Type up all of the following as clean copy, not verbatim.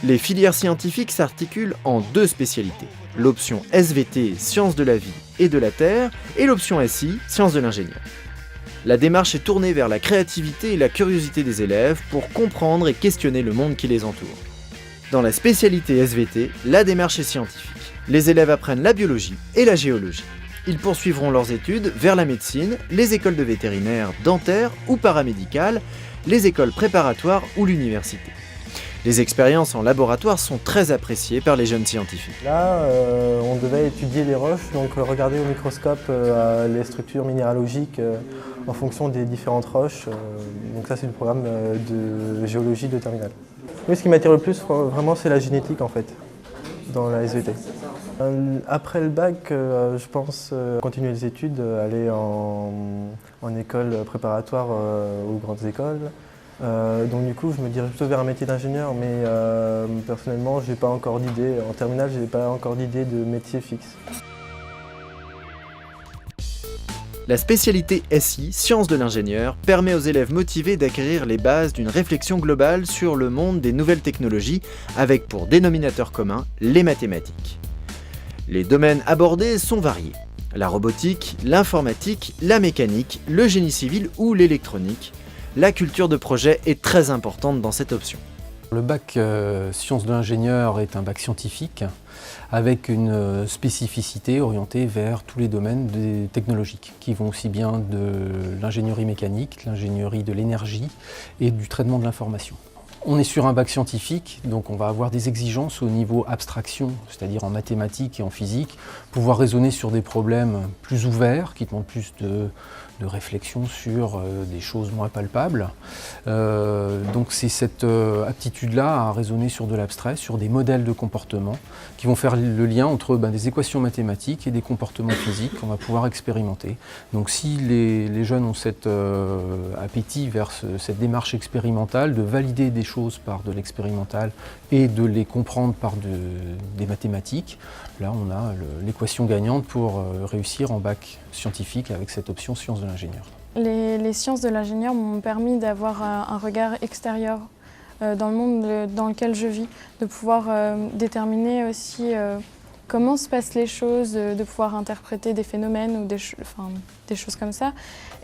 Les filières scientifiques s'articulent en deux spécialités. L'option SVT, Sciences de la vie et de la terre, et l'option SI, Sciences de l'ingénieur. La démarche est tournée vers la créativité et la curiosité des élèves pour comprendre et questionner le monde qui les entoure. Dans la spécialité SVT, la démarche est scientifique. Les élèves apprennent la biologie et la géologie. Ils poursuivront leurs études vers la médecine, les écoles de vétérinaire, dentaire ou paramédicales, les écoles préparatoires ou l'université. Les expériences en laboratoire sont très appréciées par les jeunes scientifiques. Là, on devait étudier les roches, donc regarder au microscope les structures minéralogiques en fonction des différentes roches. Donc ça, c'est le programme de géologie de terminale. Oui, ce qui m'attire le plus, vraiment, c'est la génétique en fait, dans la SVT. Après le bac, je pense continuer les études, aller en école préparatoire aux grandes écoles. Donc du coup, je me dirais plutôt vers un métier d'ingénieur, mais personnellement, j'ai pas encore d'idée. En terminale, j'ai pas encore d'idée de métier fixe. La spécialité SI, Sciences de l'ingénieur, permet aux élèves motivés d'acquérir les bases d'une réflexion globale sur le monde des nouvelles technologies, avec pour dénominateur commun les mathématiques. Les domaines abordés sont variés. La robotique, l'informatique, la mécanique, le génie civil ou l'électronique. La culture de projet est très importante dans cette option. Le bac Sciences de l'ingénieur est un bac scientifique avec une spécificité orientée vers tous les domaines technologiques qui vont aussi bien de l'ingénierie mécanique, l'ingénierie de l'énergie et du traitement de l'information. On est sur un bac scientifique, donc on va avoir des exigences au niveau abstraction, c'est-à-dire en mathématiques et en physique, pouvoir raisonner sur des problèmes plus ouverts, qui demandent plus de réflexion sur des choses moins palpables. Donc c'est cette aptitude-là à raisonner sur de l'abstrait, sur des modèles de comportement, qui vont faire le lien entre des équations mathématiques et des comportements physiques qu'on va pouvoir expérimenter. Donc si les jeunes ont cet appétit vers cette démarche expérimentale, de valider des choses par de l'expérimental et de les comprendre par des mathématiques, là on a l'équation gagnante pour réussir en bac scientifique avec cette option sciences de l'ingénieur. Les sciences de l'ingénieur m'ont permis d'avoir un regard extérieur dans le monde dans lequel je vis, de pouvoir déterminer aussi comment se passent les choses, de pouvoir interpréter des phénomènes ou des choses comme ça.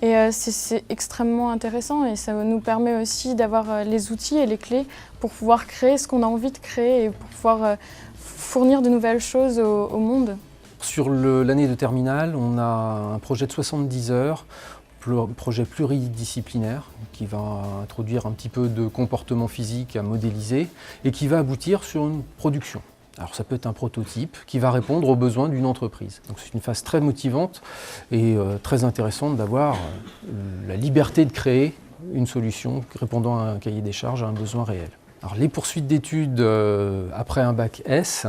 Et c'est extrêmement intéressant et ça nous permet aussi d'avoir les outils et les clés pour pouvoir créer ce qu'on a envie de créer et pour pouvoir fournir de nouvelles choses au monde. Sur l'année de terminale, on a un projet de 70 heures, projet pluridisciplinaire qui va introduire un petit peu de comportement physique à modéliser et qui va aboutir sur une production. Alors ça peut être un prototype qui va répondre aux besoins d'une entreprise. Donc c'est une phase très motivante et très intéressante d'avoir la liberté de créer une solution répondant à un cahier des charges, à un besoin réel. Alors les poursuites d'études après un bac S,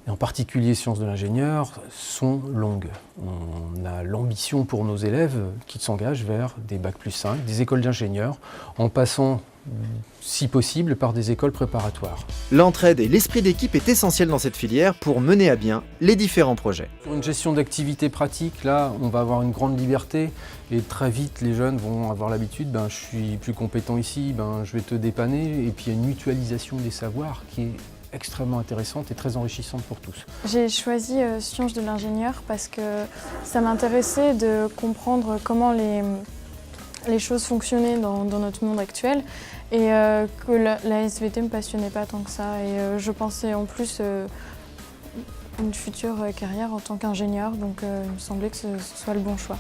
et en particulier sciences de l'ingénieur, sont longues. On a l'ambition pour nos élèves qui s'engagent vers des bac plus 5, des écoles d'ingénieurs, en passant, si possible, par des écoles préparatoires. L'entraide et l'esprit d'équipe est essentiel dans cette filière pour mener à bien les différents projets. Pour une gestion d'activité pratique, là, on va avoir une grande liberté et très vite, les jeunes vont avoir l'habitude, je suis plus compétent ici, je vais te dépanner. Et puis il y a une mutualisation des savoirs qui est extrêmement intéressante et très enrichissante pour tous. J'ai choisi Sciences de l'ingénieur parce que ça m'intéressait de comprendre comment les choses fonctionnaient dans notre monde actuel et que la SVT ne me passionnait pas tant que ça. Et je pensais en plus une future carrière en tant qu'ingénieur, donc il me semblait que ce soit le bon choix.